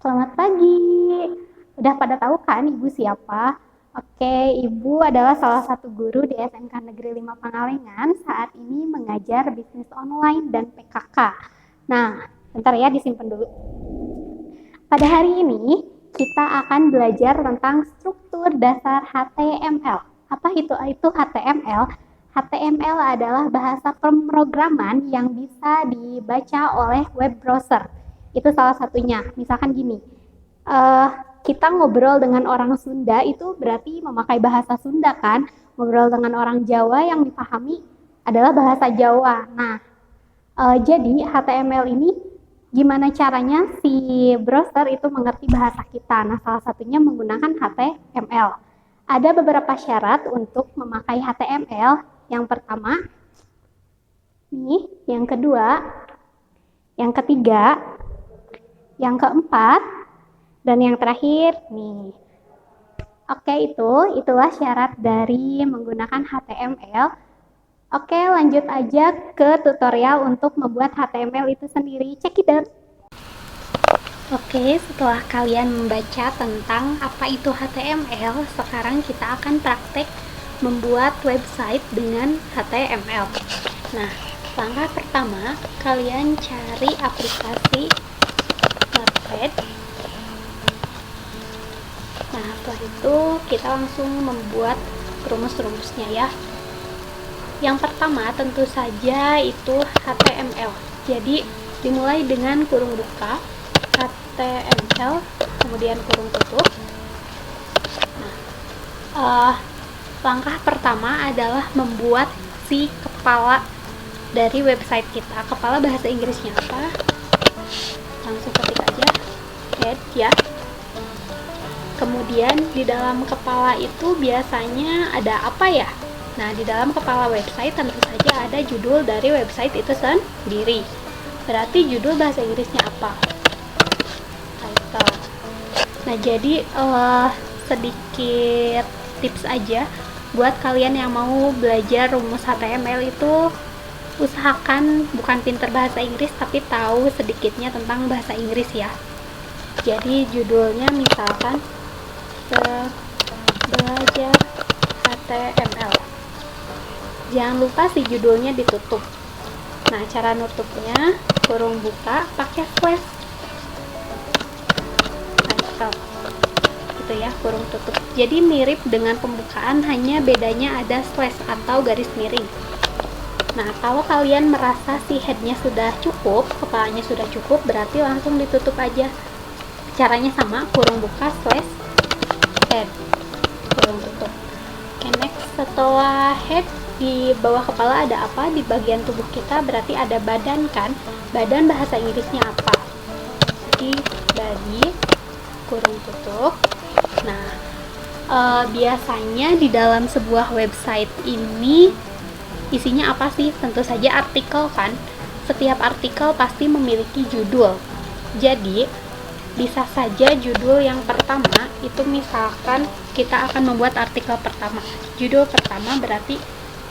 Selamat pagi. Udah pada tahu kan Ibu siapa? Oke, Ibu adalah salah satu guru di SMK Negeri 5 Pangalengan saat ini mengajar bisnis online dan PKK. Nah, bentar ya disimpan dulu. Pada hari ini kita akan belajar tentang struktur dasar HTML. Apa itu HTML? HTML adalah bahasa pemrograman yang bisa dibaca oleh web browser. Itu salah satunya. Misalkan gini, eh, kita ngobrol dengan orang Sunda itu berarti memakai bahasa Sunda kan? Ngobrol dengan orang Jawa yang dipahami adalah bahasa Jawa. Nah, jadi HTML ini gimana caranya si browser itu mengerti bahasa kita. Nah, salah satunya menggunakan HTML. Ada beberapa syarat untuk memakai HTML. Yang pertama, nih, yang kedua, yang ketiga, yang keempat, dan yang terakhir, nih. Oke, itulah syarat dari menggunakan HTML. Oke, lanjut aja ke tutorial untuk membuat HTML itu sendiri. Check it out. Oke, setelah kalian membaca tentang apa itu HTML, sekarang kita akan praktek membuat website dengan HTML. Nah, langkah pertama, kalian cari aplikasi Notepad. Nah, setelah itu kita langsung membuat rumus-rumusnya ya. Yang pertama tentu saja itu HTML. Jadi dimulai dengan kurung buka, HTML, kemudian kurung tutup. Nah, langkah pertama adalah membuat si kepala dari website kita. Kepala bahasa Inggrisnya apa? Langsung ketik aja head ya. Kemudian di dalam kepala itu biasanya ada apa ya? Nah, di dalam kepala website tentu saja ada judul dari website itu sendiri. Berarti judul bahasa Inggrisnya apa? Title. Nah, jadi sedikit tips aja buat kalian yang mau belajar rumus HTML itu, usahakan bukan pinter bahasa Inggris tapi tahu sedikitnya tentang bahasa Inggris ya. Jadi judulnya misalkan belajar HTML. Jangan lupa si judulnya ditutup. Nah, cara nutupnya kurung buka pakai slash. Title. Gitu ya, kurung tutup. Jadi mirip dengan pembukaan, hanya bedanya ada slash atau garis miring. Nah, kalau kalian merasa si headnya sudah cukup, kepalanya sudah cukup, berarti langsung ditutup aja. Caranya sama, kurung buka slash head, kurung tutup. Oke, next. Setelah head, di bawah kepala ada apa? Di bagian tubuh kita berarti ada badan kan? Badan bahasa Inggrisnya apa? Di body, kurung tutup. Nah, biasanya di dalam sebuah website ini isinya apa sih? Tentu saja artikel kan? Setiap artikel pasti memiliki judul. Jadi, bisa saja judul yang pertama itu misalkan kita akan membuat artikel pertama. Judul pertama berarti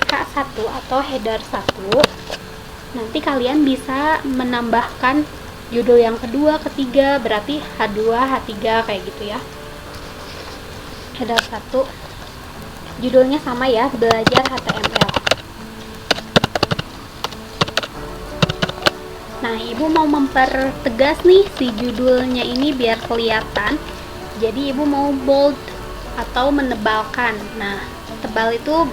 H1 atau header 1. Nanti kalian bisa menambahkan judul yang kedua, ketiga, berarti H2, H3 kayak gitu ya. Header 1 judulnya sama ya, belajar HTML. Nah, Ibu mau mempertegas nih si judulnya ini biar kelihatan. Jadi Ibu mau bold atau menebalkan. Nah, tebal itu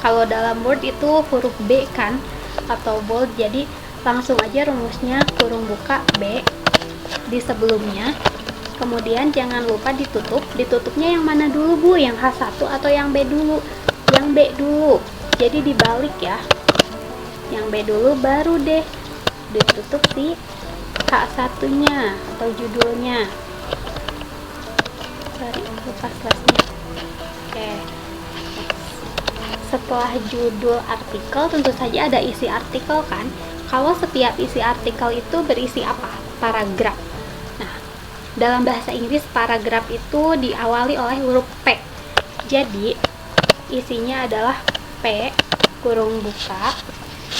kalau dalam Word itu huruf B kan, atau bold. Jadi langsung aja rumusnya kurung buka B di sebelumnya. Kemudian jangan lupa ditutup. Ditutupnya yang mana dulu Bu? Yang H1 atau yang B dulu? Yang B dulu. Jadi dibalik ya. Yang B dulu baru deh ditutup si H1-nya atau judulnya. Sorry, lupa slashnya. Oke. Setelah judul artikel, tentu saja ada isi artikel kan. Kalau setiap isi artikel itu berisi apa? Paragraf. Nah, dalam bahasa Inggris paragraf itu diawali oleh huruf P. Jadi, isinya adalah P, kurung buka,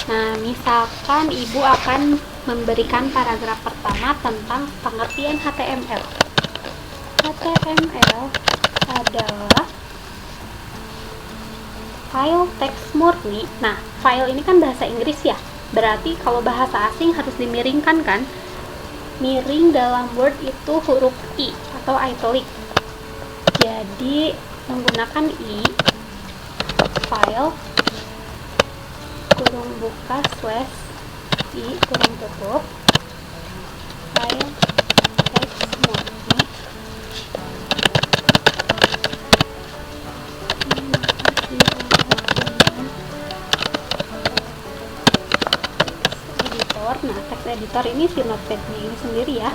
Nah, misalkan Ibu akan memberikan paragraf pertama tentang pengertian HTML. HTML adalah file teks murni. Nah, file ini kan bahasa Inggris ya. Berarti kalau bahasa asing harus dimiringkan kan? Miring dalam Word itu huruf I atau italic. Jadi menggunakan I, file kurung buka slash I kurung tutup, file teks murni editor. Nah, text editor ini si notepad-nya ini sendiri ya.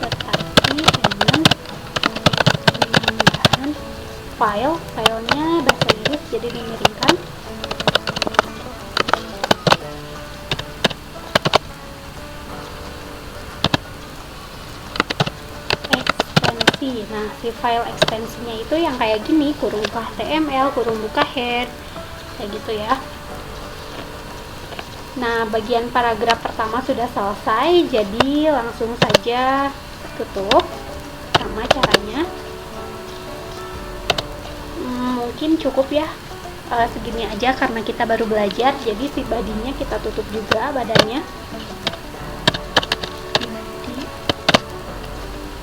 Tetapi dengan penambahan filenya bahasa Inggris jadi dimiringkan. Ekstensi. Nah, si file ekstensinya itu yang kayak gini, kurung buka HTML, kurung buka head, kayak gitu ya. Nah, bagian paragraf pertama sudah selesai, jadi langsung saja tutup. Sama caranya. Mungkin cukup ya, segini aja karena kita baru belajar, jadi si badinya kita tutup juga badannya.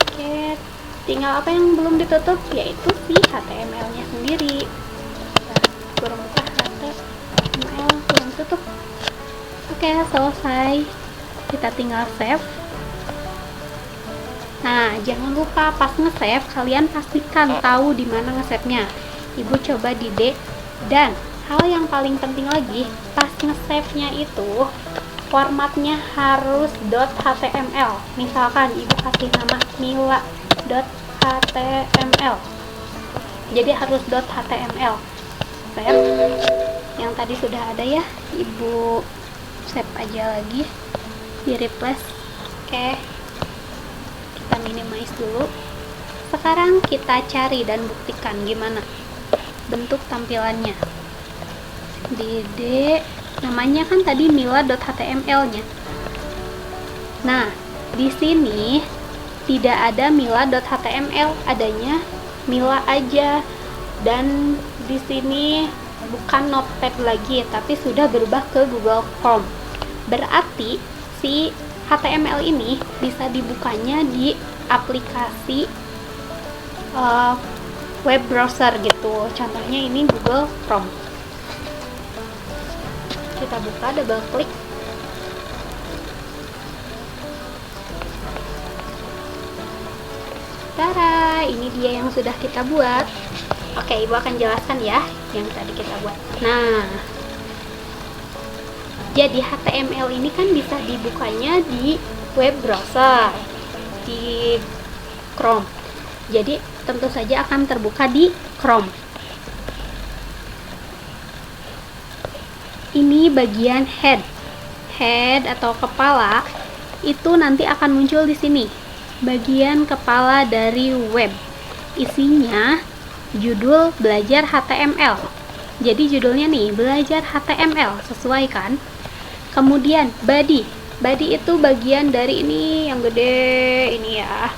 Oke, tinggal apa yang belum ditutup, yaitu si HTML-nya sendiri. Kurung buka HTML, kurung tutup. Oke, selesai. Kita tinggal save. Nah, jangan lupa pas nge-save, kalian pastikan tahu di mana nge-save-nya. Ibu coba di D. Dan hal yang paling penting lagi, pas nge-save-nya itu formatnya harus .html. Misalkan Ibu kasih nama mila.html. Jadi harus .html. Save. Yang tadi sudah ada ya, Ibu save aja lagi. Di replace. Oke. Kita minimize dulu. Sekarang kita cari dan buktikan gimana bentuk tampilannya. Di D, namanya kan tadi mila.html-nya. Nah, di sini tidak ada mila.html, adanya mila aja. Dan di sini bukan notepad lagi, tapi sudah berubah ke Google Chrome. Berarti si HTML ini bisa dibukanya di aplikasi web browser gitu. Contohnya ini Google Chrome. Kita buka, double klik. Tara, ini dia yang sudah kita buat. Oke, Ibu akan jelaskan ya yang tadi kita buat. Nah, jadi HTML ini kan bisa dibukanya di web browser, di Chrome. Jadi tentu saja akan terbuka di Chrome. Ini bagian head atau kepala itu nanti akan muncul di sini. Bagian kepala dari web, isinya judul belajar HTML. Jadi judulnya nih belajar HTML, sesuai kan? Kemudian body itu bagian dari ini yang gede ini ya.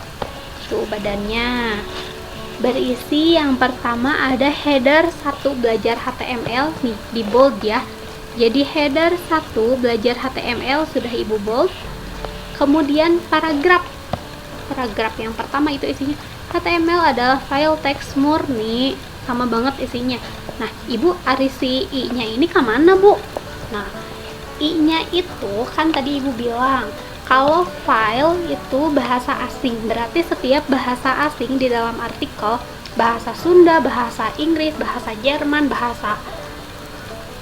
Tuh badannya berisi yang pertama ada header 1 belajar HTML nih di bold ya. Jadi header 1 belajar HTML sudah Ibu bold. Kemudian paragraf yang pertama itu isinya HTML adalah file teks murni, sama banget isinya. Nah, Ibu arisi I-nya ini kemana, Bu? Nah, I-nya itu kan tadi Ibu bilang kalau file itu bahasa asing, berarti setiap bahasa asing di dalam artikel, bahasa Sunda, bahasa Inggris, bahasa Jerman, bahasa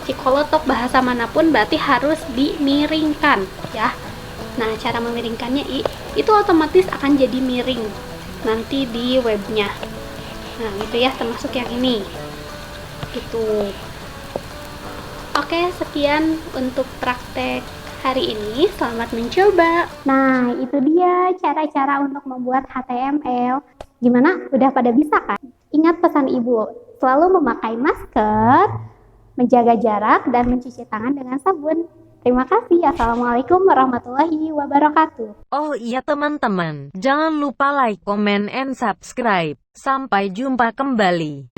Cikolotok, bahasa manapun berarti harus dimiringkan ya. Nah, cara memiringkannya itu otomatis akan jadi miring nanti di webnya. Nah, gitu ya, termasuk yang ini. Gitu. Oke, sekian untuk praktek hari ini. Selamat mencoba. Nah, itu dia cara-cara untuk membuat HTML. Gimana? Udah pada bisa kan? Ingat pesan Ibu, selalu memakai masker, menjaga jarak, dan mencuci tangan dengan sabun. Terima kasih. Assalamualaikum warahmatullahi wabarakatuh. Oh iya teman-teman, jangan lupa like, comment, and subscribe. Sampai jumpa kembali.